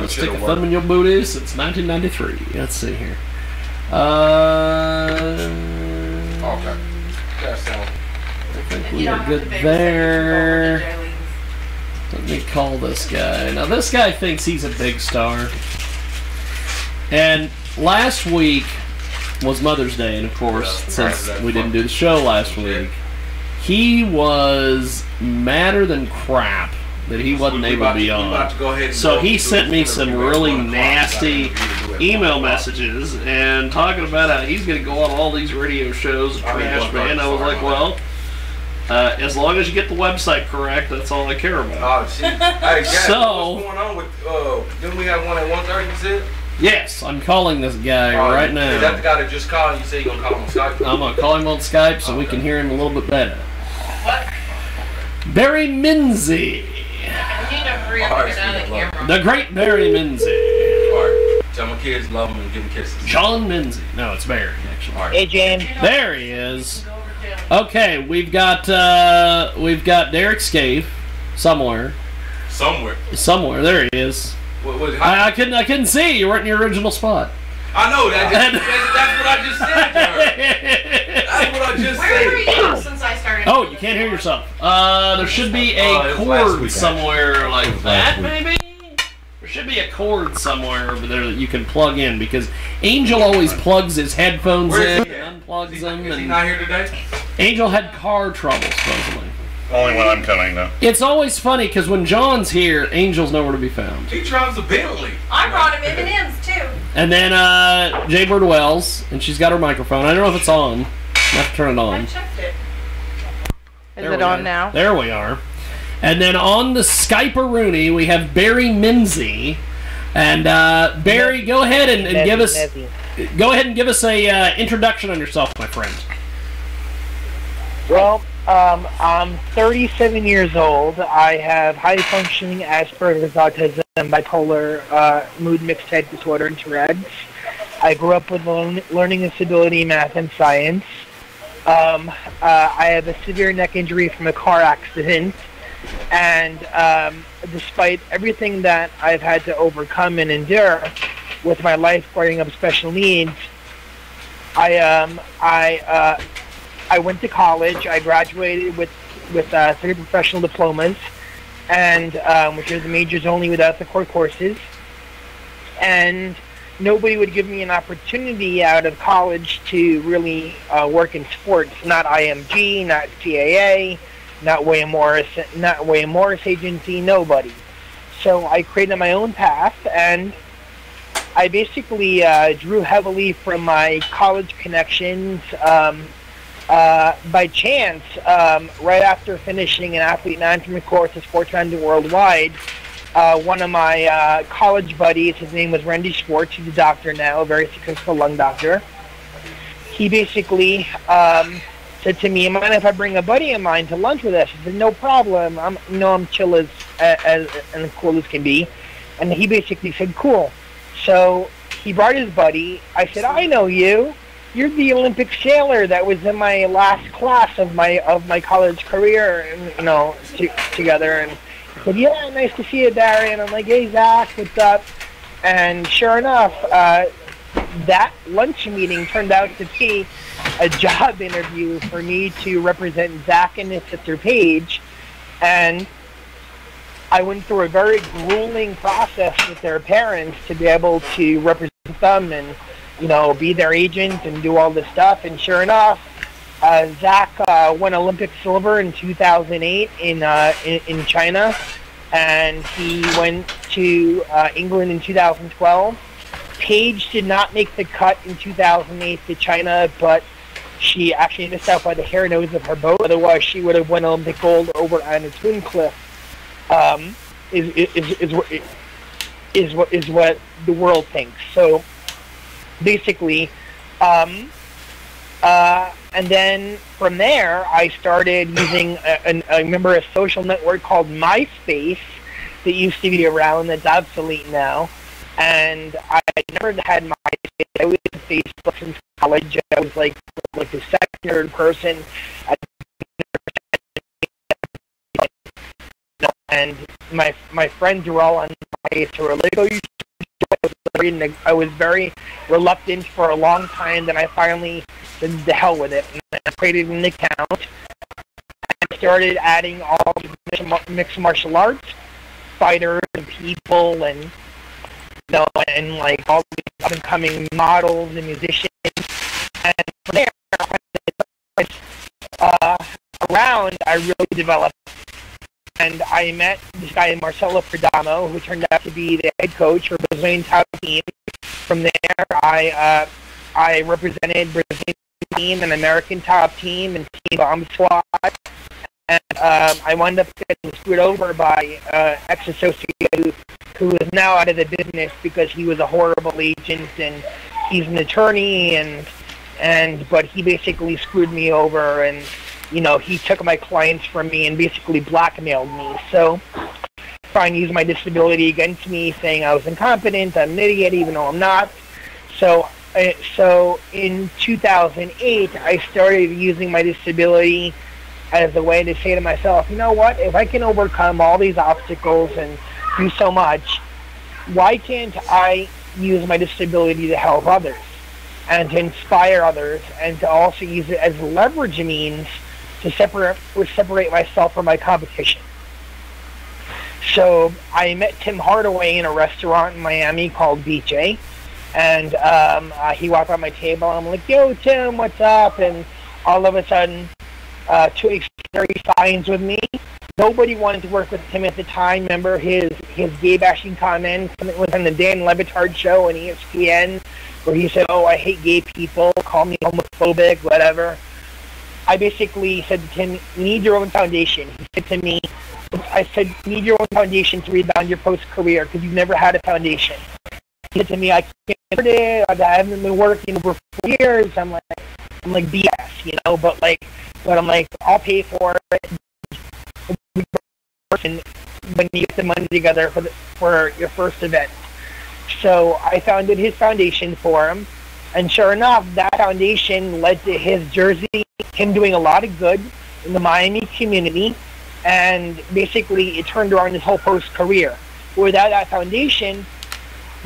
Stick a thumb in your booty since 1993. Let's see here. Okay. That sounds. I think we are good there. Let me call this guy. Now, this guy thinks he's a big star. And last week was Mother's Day, and of course, since we didn't do the show last week, he was madder than crap that he wasn't able to be on. So he sent me some really nasty email messages and talking about how he's going to go on all these radio shows and trash me. And I was like, well, as long as you get the website correct, that's all I care about. Oh, shit. Hey, so, what's going on with, didn't we have one at 1:30, you said? Yes, I'm calling this guy right now. Is that the guy that just called? You say you're going to call him on Skype? I'm going to call him on Skype so we can hear him a little bit better. Barry Mezey. The great Barry Mezey. Alright. Tell my kids love him and give him kisses. John Mezey. No, it's Barry, actually. Hey, James. There he is. Okay, we've got Derek Scaife somewhere. Somewhere. There he is. I couldn't see. You weren't in your original spot. I know that. That's what I just said to her. That's what I just said. Where were you since I started? Oh, you can't hear yourself. There should be a cord somewhere like that, maybe? There should be a cord somewhere over there that you can plug in, because Angel always plugs his headphones in and unplugs them. Is he not here today? Angel had car trouble, supposedly. Only when I'm coming, though. It's always funny, because when John's here, Angel's nowhere to be found. He drives a Bentley. I brought him M&M's, too. And then Jay Bird Wells, and she's got her microphone. I don't know if it's on. I have to turn it on. I checked it. Is it on now? There we are. And then on the Skype-a-rooney, we have Barry Mezey. And Barry, go ahead and give us a introduction on yourself, my friend. Well, I'm 37 years old. I have high-functioning Asperger's, autism, bipolar, mood mixed type disorder, and Tourette's. I grew up with learning disability, math, and science. I have a severe neck injury from a car accident. And despite everything that I've had to overcome and endure with my life growing up special needs, I went to college. I graduated with 3 professional diplomas, and which are the majors only without the core courses. And nobody would give me an opportunity out of college to really work in sports. Not IMG, not CAA, not William Morris Agency, nobody. So I created my own path, and I basically drew heavily from my college connections. By chance, right after finishing an athlete management course at Sports Management Worldwide, one of my college buddies, his name was Randy Schwartz, he's a doctor now, a very successful lung doctor. He basically said to me, "Mind if I bring a buddy of mine to lunch with us?" I said, "No problem. I'm chill as and cool as can be." And he basically said, "Cool." So he brought his buddy. I said, "I know you. You're the Olympic sailor that was in my last class of my college career, and together." And he said, "Yeah, nice to see you, Barry." And I'm like, "Hey, Zach, what's up?" And sure enough, that lunch meeting turned out to be a job interview for me to represent Zach and his sister Paige, and I went through a very grueling process with their parents to be able to represent them and be their agent and do all this stuff. And sure enough, Zach won Olympic silver in 2008 in China, and he went to England in 2012. Paige did not make the cut in 2008 to China, but she actually missed out by the hair nose of her boat. Otherwise, she would have won Olympic gold over Anna Twincliffe. Is what the world thinks. So basically, and then from there, I started using I remember a social network called MySpace that used to be around, that's obsolete now. And I never had MySpace. I was on Facebook since college. I was like the second person. And my friends were all on my age, so were like, "Oh, you should." And I was very reluctant for a long time. Then I finally said, "The hell with it," and I created an account. I started adding all mixed martial arts fighters and people, and and like all these up and coming models and musicians. And from there, around, I really developed. And I met this guy, Marcelo Perdomo, who turned out to be the head coach for Brazilian top team. From there, I represented Brazilian team, an American top team, and Team Bomb Squad. And I wound up getting screwed over by ex-associate who is now out of the business because he was a horrible agent, and he's an attorney, but he basically screwed me over, and he took my clients from me and basically blackmailed me. So trying to use my disability against me, saying I was incompetent, I'm an idiot, even though I'm not. So in 2008, I started using my disability as a way to say to myself, you know what, if I can overcome all these obstacles and do so much, why can't I use my disability to help others and to inspire others, and to also use it as a leverage means to separate myself from my competition. So I met Tim Hardaway in a restaurant in Miami called BJ, and he walked on my table. I'm like, "Yo, Tim, what's up?" And all of a sudden, two scary signs with me. Nobody wanted to work with him at the time. Remember his gay bashing comments? It was on the Dan Levitard show on ESPN, where he said, "Oh, I hate gay people, call me homophobic, whatever." I basically said to him, "You need your own foundation." He said to me, I said, "You need your own foundation to rebound your post-career because you've never had a foundation." He said to me, "I can't afford it. I haven't been working over 4 years." I'm like BS, but I'm like, "I'll pay for it." And when you get the money together for your first event. So I founded his foundation for him, and sure enough, that foundation led to his jersey, him doing a lot of good in the Miami community, and basically it turned around his whole post-career. Without that foundation,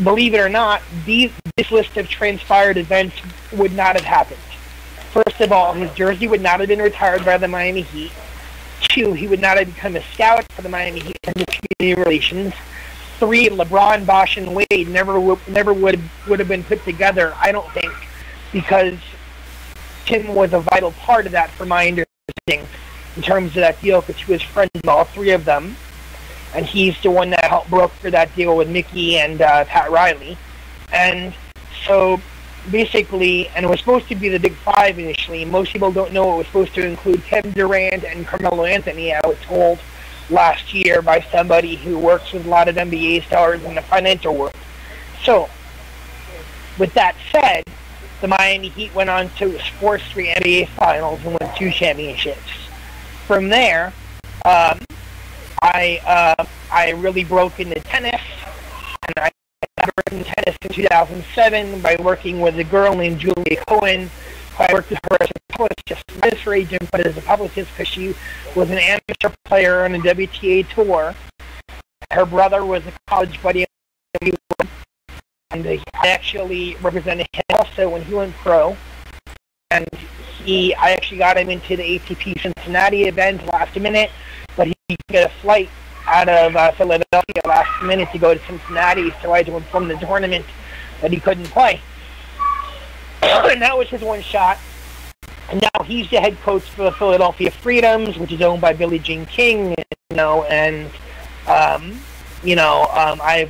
believe it or not, this list of transpired events would not have happened. First of all, his jersey would not have been retired by the Miami Heat. 2, he would not have become a scout for the Miami Heat under community relations. 3, LeBron, Bosh, and Wade never would have been put together, I don't think, because Tim was a vital part of that, for my understanding, in terms of that deal, because he was friends with all 3 of them, and he's the one that helped broker that deal with Mickey and Pat Riley. And so basically, and it was supposed to be the Big 5 initially. Most people don't know it was supposed to include Kevin Durant and Carmelo Anthony, I was told last year by somebody who works with a lot of NBA stars in the financial world. So, with that said, the Miami Heat went on to Sports 3 NBA Finals and won 2 championships. From there, I really broke into tennis, and I broke into tennis in 2007 by working with a girl named Julia Cohen. I worked with her as a publicist, not as her agent, but as a publicist, because she was an amateur player on a WTA tour. Her brother was a college buddy, and I actually represented him also when he went pro. And I actually got him into the ATP Cincinnati event last minute, but he got a flight out of Philadelphia last minute to go to Cincinnati, so I had to inform the tournament that he couldn't play. And that was his one shot. And now he's the head coach for the Philadelphia Freedoms, which is owned by Billie Jean King. I've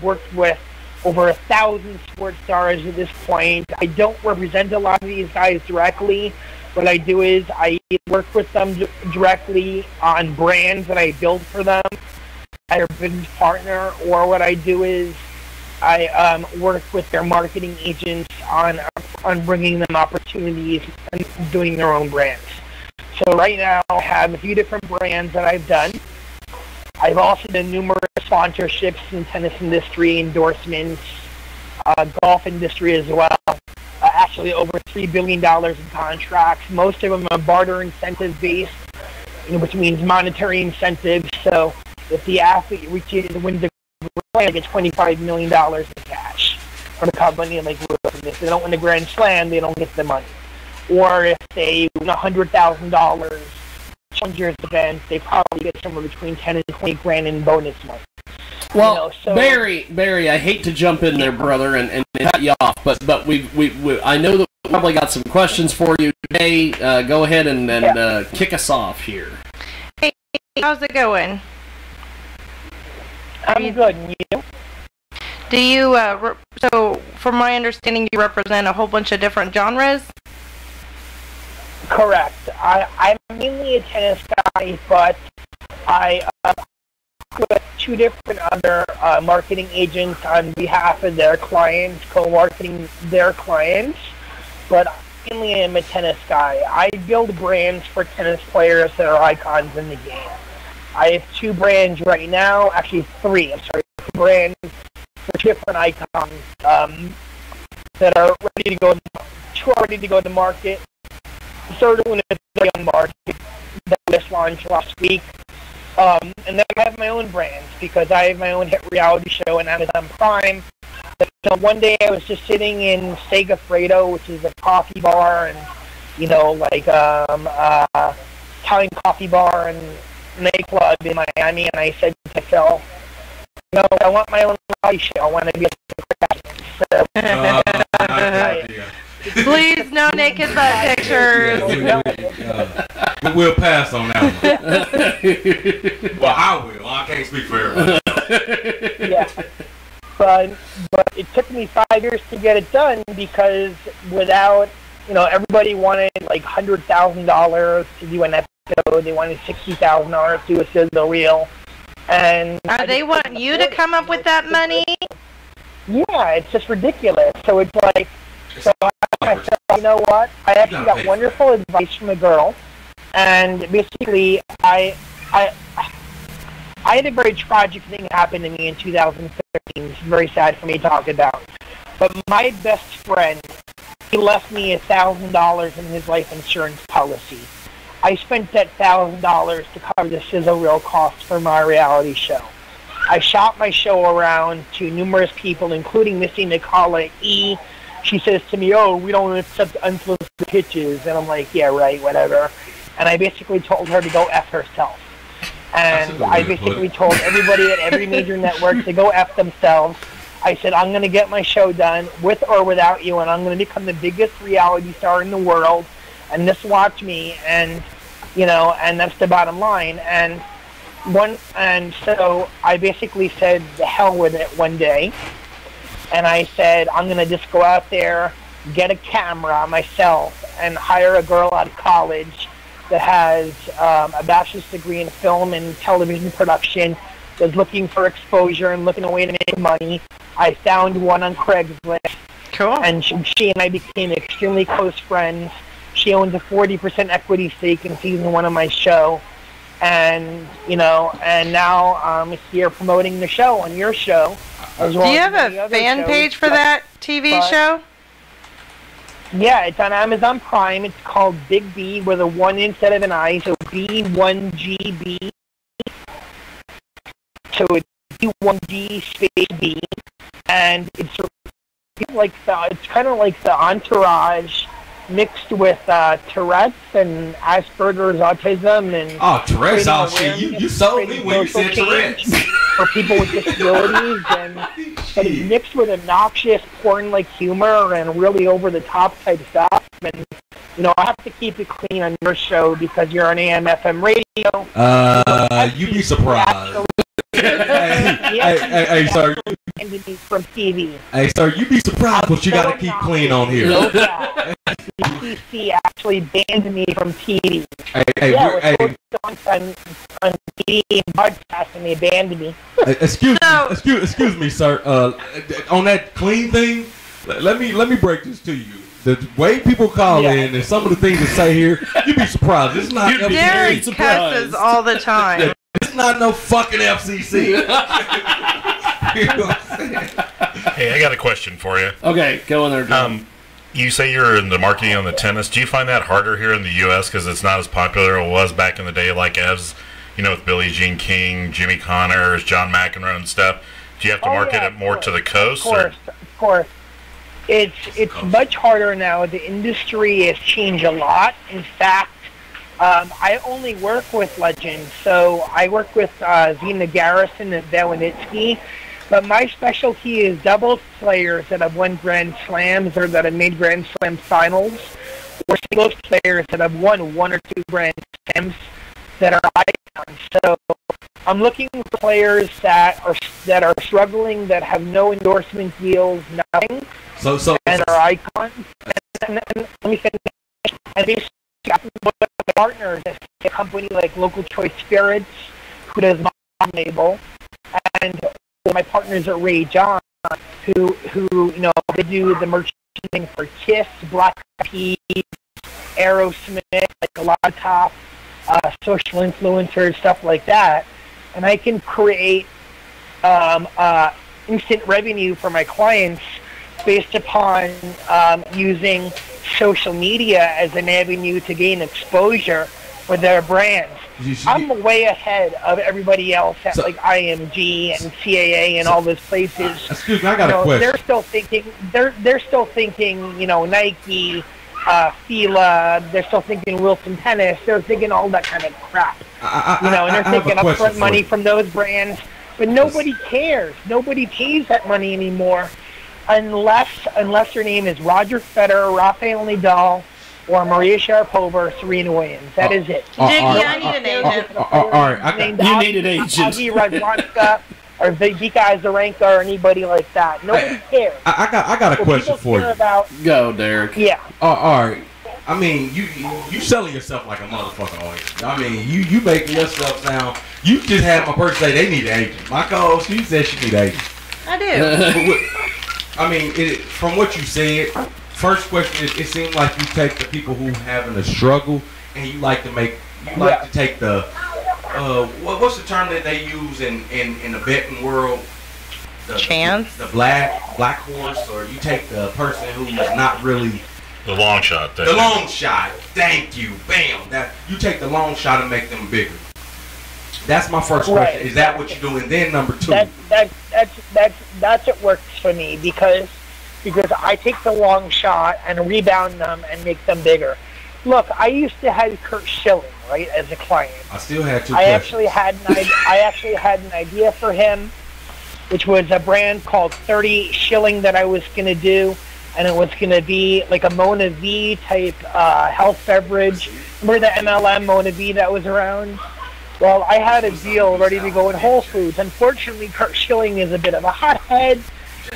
worked with over 1,000 sports stars at this point. I don't represent a lot of these guys directly. What I do is I work with them directly on brands that I build for them as a business partner, or what I do is I work with their marketing agents on bringing them opportunities and doing their own brands. So right now I have a few different brands that I've done. I've also done numerous sponsorships in the tennis industry, endorsements, golf industry as well. Actually over $3 billion in contracts. Most of them are barter incentive based, which means monetary incentives. So If the athlete wins the Grand Slam, they get $25 million in cash from the company. Like, if they don't win the Grand Slam, they don't get the money. Or if they win $100,000 Challengers event, they probably get somewhere between 10 and 20 grand in bonus money. Well, Barry, I hate to jump in there, brother, and cut you off, but we I know that we probably got some questions for you today. Go ahead and kick us off here. Hey, how's it going? I'm good, and you? Do you, so from my understanding, you represent a whole bunch of different genres? Correct. I'm mainly a tennis guy, but I with 2 different other marketing agents on behalf of their clients, co-marketing their clients, but I mainly am a tennis guy. I build brands for tennis players that are icons in the game. I have 2 brands right now, actually 3, 2 brands for 2 different icons that are ready to go. 2 are ready to go to market. The third one is on market that just launched last week. And then I have my own brands because I have my own hit reality show on Amazon Prime. So one day I was just sitting in Segafredo, which is a coffee bar and, Italian coffee bar and nightclub in Miami, and I said to myself, I want my own reality show. I want to be a so, Please, no naked butt pictures. We'll pass on that one. Well, I will. I can't speak for everybody. Yeah. But it took me 5 years to get it done because without, everybody wanted like $100,000 to do an episode. They wanted $60,000 to do a sizzle reel. And they want you to come up with that money? Yeah, it's just ridiculous. So it's like, I said, you know what? I actually got wonderful advice from a girl, and basically, I had a very tragic thing happen to me in 2013. It's very sad for me to talk about. But my best friend, he left me $1,000 in his life insurance policy. I spent that $1,000 to cover the sizzle reel costs for my reality show. I shot my show around to numerous people, including Missy Nicola E. She says to me, we don't accept unsolicited pitches. And I'm like, yeah, right, whatever. And I basically told her to go F herself. And I basically told everybody at every major network to go F themselves. I said, I'm going to get my show done with or without you, and I'm going to become the biggest reality star in the world. And just watch me, and, and that's the bottom line. And so I basically said, the hell with it one day. And I said, I'm going to just go out there, get a camera myself, and hire a girl out of college that has a bachelor's degree in film and television production, was looking for exposure and looking a way to make money. I found one on Craigslist. Cool. And she and I became extremely close friends. She owns a 40% equity stake in season 1 of my show. And, and now I'm here promoting the show on your show. As well. Do you have a fan page for that TV show? Yeah, it's on Amazon Prime. It's called Big B with a 1 instead of an I, so B1GB. So it's B1G space B, and it's kind of like the Entourage mixed with Tourette's and Asperger's autism and Tourette's. Oh shit! You sold me when you said Tourette's. For people with disabilities, and but it's mixed with obnoxious porn-like humor and really over-the-top type stuff. And I have to keep it clean on your show because you're on AM/FM radio. You'd be surprised. Hey, sir. From TV. Hey, sir, you'd be surprised what you gotta keep clean on here. Yeah. BBC actually banned me from TV. Hey, on TV and broadcasting, they banned me. Excuse me, sir. On that clean thing, let me break this to you. The way people call in and some of the things they say here, you'd be surprised. It's not Gary cusses all the time. It's not no fucking FCC. You know what I'm saying? Hey, I got a question for you. Okay, go in there, John. You say you're in the marketing on the tennis. Do you find that harder here in the U.S. because it's not as popular as it was back in the day, like as with Billie Jean King, Jimmy Connors, John McEnroe and stuff? Do you have to market it more to the coast? Of course. It's much harder now. The industry has changed a lot. In fact, I only work with legends. So I work with Zena Garrison and Belenitsky. But my specialty is doubles players that have won Grand Slams or that have made Grand Slam finals, or singles players that have won 1 or 2 Grand Slams that are icons. So I'm looking for players that are struggling, that have no endorsement deals, nothing, and are icons. And let me finish. And basically, I'm one of my partners at a company like Local Choice Spirits, who does my label, and my partners at Ray John, who they do the merchandising for Kiss, Black Eyed Peas, Aerosmith, like a lot of top social influencers, stuff like that, and I can create instant revenue for my clients based upon using social media as an avenue to gain exposure for their brands. I'm way ahead of everybody else at like IMG and CAA and all those places. Excuse me, I got a question. They're still thinking, Nike, Fila. They're still thinking Wilson Tennis. They're thinking all that kind of crap. And they're taking upfront money from those brands, but nobody cares. Nobody pays that money anymore, unless their name is Roger Federer, Rafael Nadal, or Maria Sharapova, or Serena Williams. That is it. Jiggy, I need an agent. All right, you need an agent. Agi Radwanska, or Vika Azarenka, or anybody like that. Nobody cares. I got a question for you. Go, Derek. Yeah. All right. I mean, you selling yourself like a motherfucker on it. I mean, you making yourself sound. You just had my person say they need an agent. My co-host, she said she need an agent. I do. I mean, from what you said, first question is, it seems like you take the people who having a struggle and you like to take the what's the term that they use in the betting world? Chance. The black horse, or you take the person who's not really the long shot. The long shot. Thank you. Bam. That you take the long shot and make them bigger. That's my first question. Is that what you're doing? Then number 2. That's what works for me because I take the long shot and rebound them and make them bigger. Look, I used to have Kurt Schilling, right, as a client. I still had 2 I questions. I actually had an idea for him, which was a brand called 30 Shilling that I was going to do, and it was going to be like a Mona V type health beverage. Remember the MLM Mona V that was around? Well, I had a deal ready to go in Whole Foods. Unfortunately, Kurt Schilling is a bit of a hothead,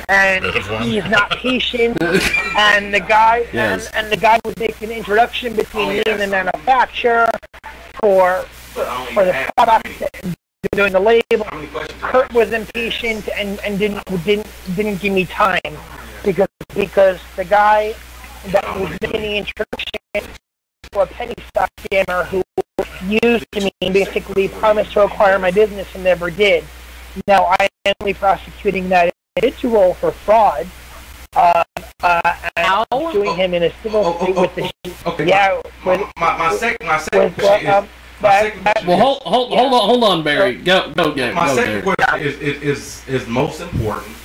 and he's not patient. And the guy and the guy would make an introduction between me and the manufacturer for the product and doing the label. Kurt was impatient and didn't give me time because the guy that was making the introduction was a penny stock scammer who used me and basically promised to acquire my business and never did. Now I am only prosecuting that individual for fraud. And suing him in a civil suit with the my second question is hold on, Barry. Go. My second question is most important,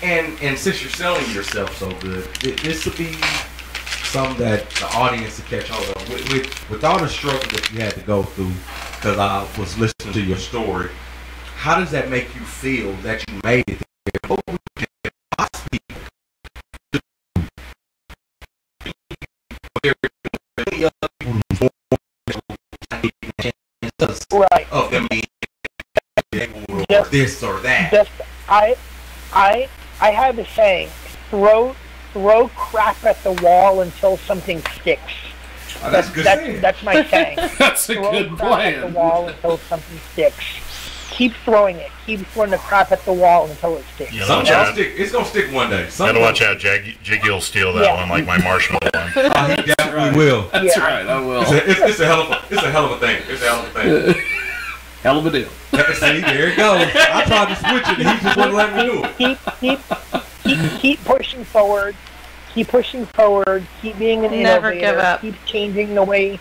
and since you're selling yourself so good, this would be something that the audience to catch hold of. With all the struggle that you had to go through, because I was listening to your story, how does that make you feel that you made it there? What would you possibly do? Right. Of them being or this or that. I have a saying: throw crap at the wall until something sticks. That's my saying. That's a good Throw crap plan. at the wall until something sticks. Keep throwing it. Keep throwing the crap at the wall until it sticks. Yeah, It's gonna stick one day. Gotta watch out, Jiggy will steal that one like my marshmallow one. He definitely will. That's right. I will. It's a hell of a thing. It's a hell of a thing. Hell of a deal. See, there it goes. I tried to switch it, and he just wouldn't let me do it. Keep pushing forward. Keep pushing forward. Keep being an Never innovator. give up. Keep changing the way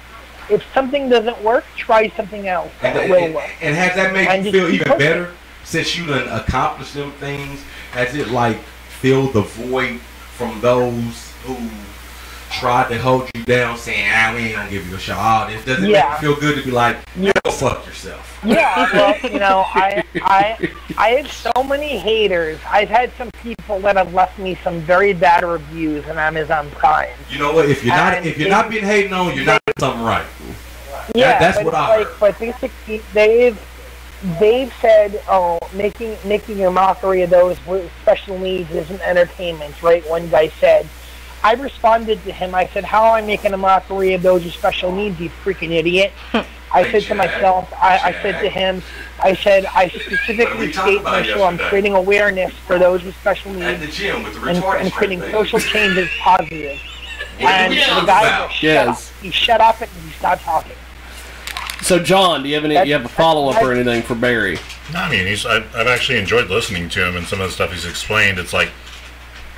if something doesn't work, try something else that will work. And has that made And you just feel keep even pushing. better since you done accomplished them things? Has it like filled the void from those who tried to hold you down, saying, we ain't gonna give you a shot? Does it make you feel good to be like, go fuck yourself? Yeah, well, you know, I have so many haters. I've had some people that have left me some very bad reviews on Amazon Prime. You know what? If you're not being hated on, you're not doing something right. Yeah, that's what I heard. But basically, they've said, making a mockery of those with special needs isn't entertainment, right? One guy said. I responded to him. I said, "How am I making a mockery of those with special needs, you freaking idiot?" I said to myself, I said to him, I said, I specifically state in my show I'm creating awareness for those with special needs At the gym with the and creating social change is positive. What And did we the talk guy about? just shut up. He shut up and he stopped talking. So, John, do you have a follow-up or anything for Barry? No, I mean, I've actually enjoyed listening to him and some of the stuff he's explained. It's like,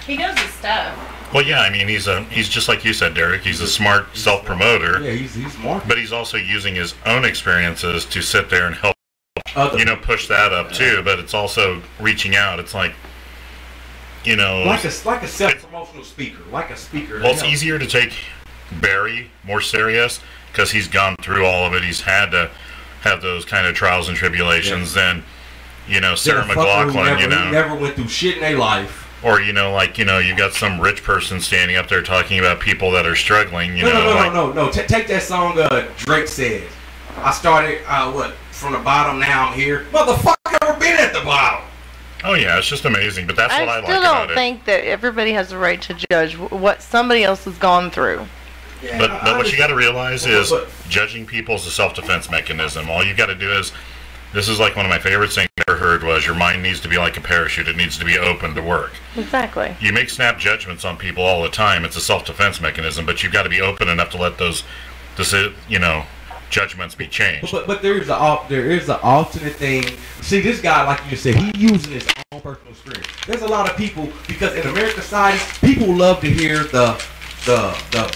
He knows his stuff. well, yeah, I mean, he's just like you said, Derek. He's a smart self-promoter. Yeah, he's smart. But he's also using his own experiences to sit there and help, Other push that up too. But it's also reaching out. It's like, like a self-promotional speaker, like a speaker. Well, it's easier to take Barry more serious because he's gone through all of it. He's had to have those kind of trials and tribulations than, Sarah McLachlan, who never went through shit in their life. Or, you've got some rich person standing up there talking about people that are struggling, No. Take that song Drake said. I started, from the bottom, now I'm here. Motherfucker, never been at the bottom. Oh, yeah, it's just amazing. But that's what I like still about don't think that everybody has the right to judge what somebody else has gone through. Yeah, But what you got to realize is judging people is a self-defense mechanism. All you got to do is, this is like one of my favorite things I ever heard was, your mind needs to be like a parachute. It needs to be open to work. Exactly. You make snap judgments on people all the time. It's a self-defense mechanism, but you've got to be open enough to let those, judgments be changed. But there is an alternate thing. See, this guy, like you said, he using his own personal experience. There's a lot of people, because in American society, people love to hear the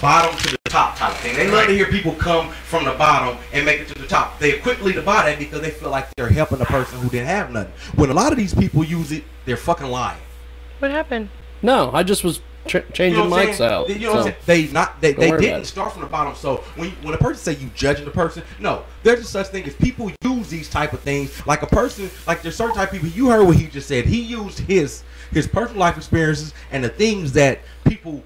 bottom to the top type thing. They love to hear people come from the bottom and make it to the top. They quickly to buy that because they feel like they're helping a person who didn't have nothing. When a lot of these people use it, they're fucking lying. What happened? No, I just was changing mics out. You know what I'm saying? They didn't start from the bottom. So when a person say you judging the person, no, there's a such thing as people use these type of things. Like a person, like there's certain type of people. You heard what he just said. He used his personal life experiences and the things that people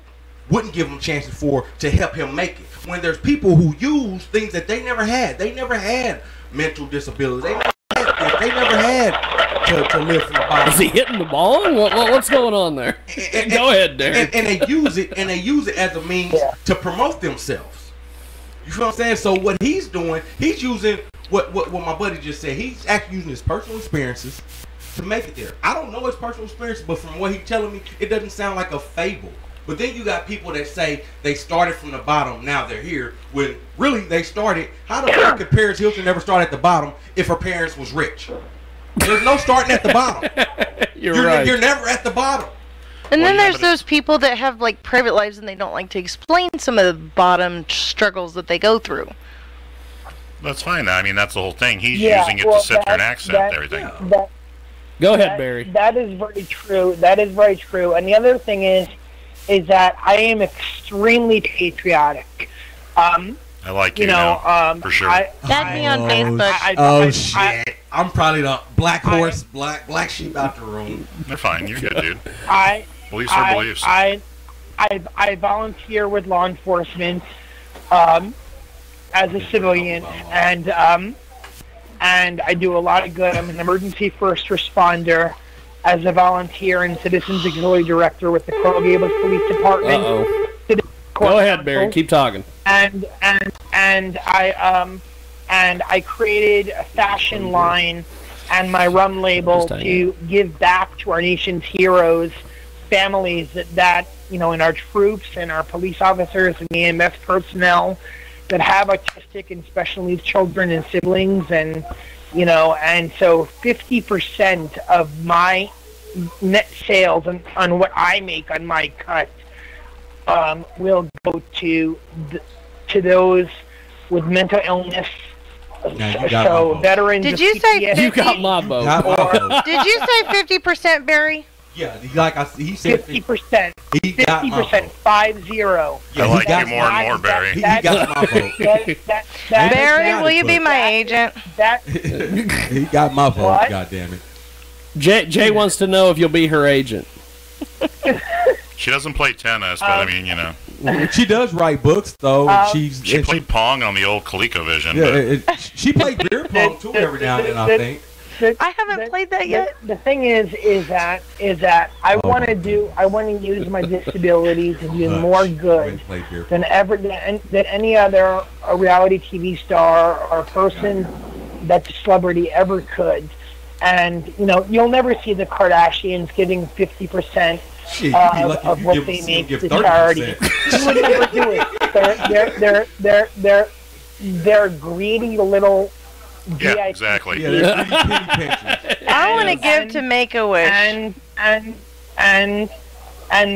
wouldn't give him chances for to help him make it. When there's people who use things that they never had. They never had mental disabilities. They never had to live from the bottom. Is he hitting the ball? What's going on there? Go ahead, Derek. And they use it as a means to promote themselves. You feel what I'm saying? So what he's doing, he's using what my buddy just said. He's actually using his personal experiences to make it there. I don't know his personal experience, but from what he's telling me, it doesn't sound like a fable. But then you got people that say they started from the bottom, now they're here, when really they started. How the fuck could Paris Hilton never start at the bottom if her parents was rich? There's no starting at the bottom. You're right. You're never at the bottom. And then there's those people that have like private lives and they don't like to explain some of the bottom struggles that they go through. That's fine. I mean, that's the whole thing. He's using it to sit there and accent everything. Go ahead, Barry. That is very true. That is very true. And the other thing is that I am extremely patriotic. I like you know, for sure. Tag me on Facebook. Shit! I'm probably the black horse, black sheep out the room. They're fine. You're good, dude. Beliefs are beliefs. I volunteer with law enforcement as a civilian, and I do a lot of good. I'm an emergency first responder as a volunteer and citizens auxiliary director with the Coral Gables Police Department. Go ahead, Barry. Keep talking. And I created a fashion line and my rum label to give back to our nation's heroes, families that you know, and our troops and our police officers and the EMS personnel that have autistic and special needs children and siblings, and you know, and so 50% of my net sales on what I make on my cut will go to those with mental illness. Now you got So my vote. veterans. Did of you say PTSD, You got my vote. Got my vote. Did you say 50%, Barry? Yeah, he said 50%? He got my 50%. vote. 50. I Yeah, like he got you more and my- more, Barry. He got my vote. Barry, will you be my agent? He got my vote. What? God damn it. Jay wants to know if you'll be her agent. She doesn't play tennis, but I mean, you know, She does write books though. she played Pong on the old ColecoVision. but She played beer pong too every now and then. I think. I haven't played that yet. The thing is that I want to use my disability to do more good than any other reality TV star or person that the celebrity ever could. And you'll never see the Kardashians giving 50% of what they make to charity. You would never do it. They're greedy little. Yeah, exactly. I want to give to Make-A-Wish. And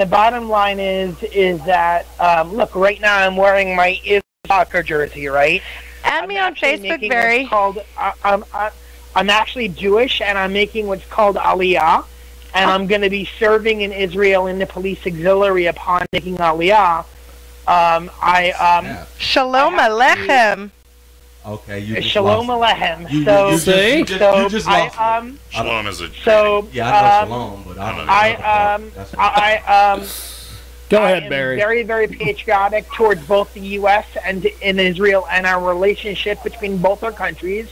the bottom line is that look, right now I'm wearing my soccer jersey, right? Add me on Facebook, Barry. I'm actually Jewish, and I'm making what's called Aliyah, and I'm going to be serving in Israel in the police auxiliary upon making Aliyah. Shalom Aleichem. Okay, you just Shalom lost Aleichem. You just lost Shalom is a yeah, I know Shalom, but I don't know. Go ahead, I am Barry. very, very patriotic towards both the U.S. and in Israel and our relationship between both our countries.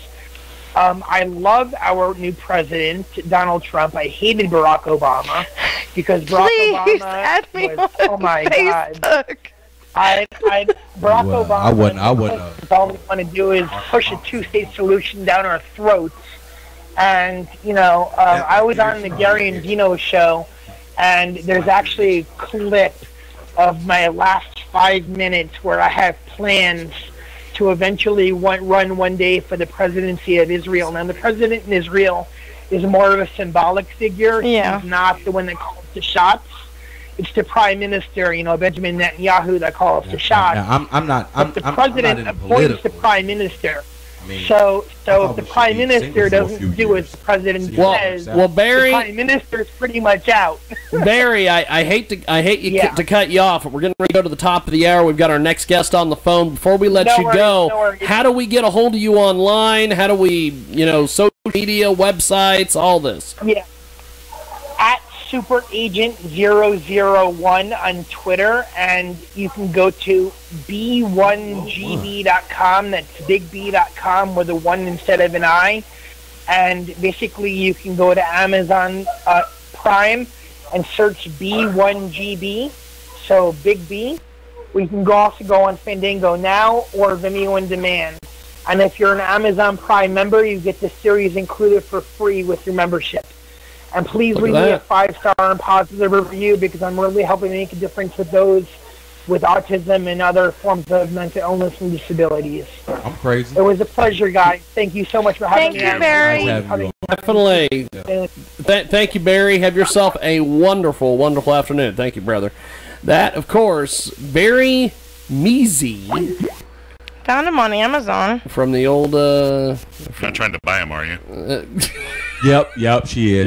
I love our new president, Donald Trump. I hated Barack Obama because Barack Please Obama add me was, on oh my God. Facebook. Barack Obama. I wouldn't. All we want to do is push a two-state solution down our throats. And I was on the Gary and Dino show, and there's actually a clip of my last 5 minutes where I have plans to eventually run one day for the presidency of Israel. Now, the president in Israel is more of a symbolic figure. Yeah. He's not the one that calls the shots. It's the prime minister, Benjamin Netanyahu, that calls the shots. I'm not. The president appoints the prime minister. So if the prime minister doesn't do as the president says, Barry, the prime minister is pretty much out. Barry, I hate to cut you off, but we're going to go to the top of the hour. We've got our next guest on the phone. Before we let you go, how do we get a hold of you online? How do we, social media, websites, all this? Yeah. At Super Agent 001 on Twitter, and you can go to b1gb.com. That's bigb.com with a 1 instead of an I. And basically, you can go to Amazon Prime and search B1GB, so Big B. We can also go on Fandango Now or Vimeo On Demand. And if you're an Amazon Prime member, you get the series included for free with your membership. And please leave me a 5-star and positive review, because I'm really helping make a difference with those with autism and other forms of mental illness and disabilities. I'm crazy. It was a pleasure, guys. Thank you so much for having me. Thank you, Barry. Definitely. Thank you, Barry. Have yourself a wonderful, wonderful afternoon. Thank you, brother. That, of course, Barry Mezey. Found him on Amazon. From the old... You're not trying to buy him, are you? Yep, she is.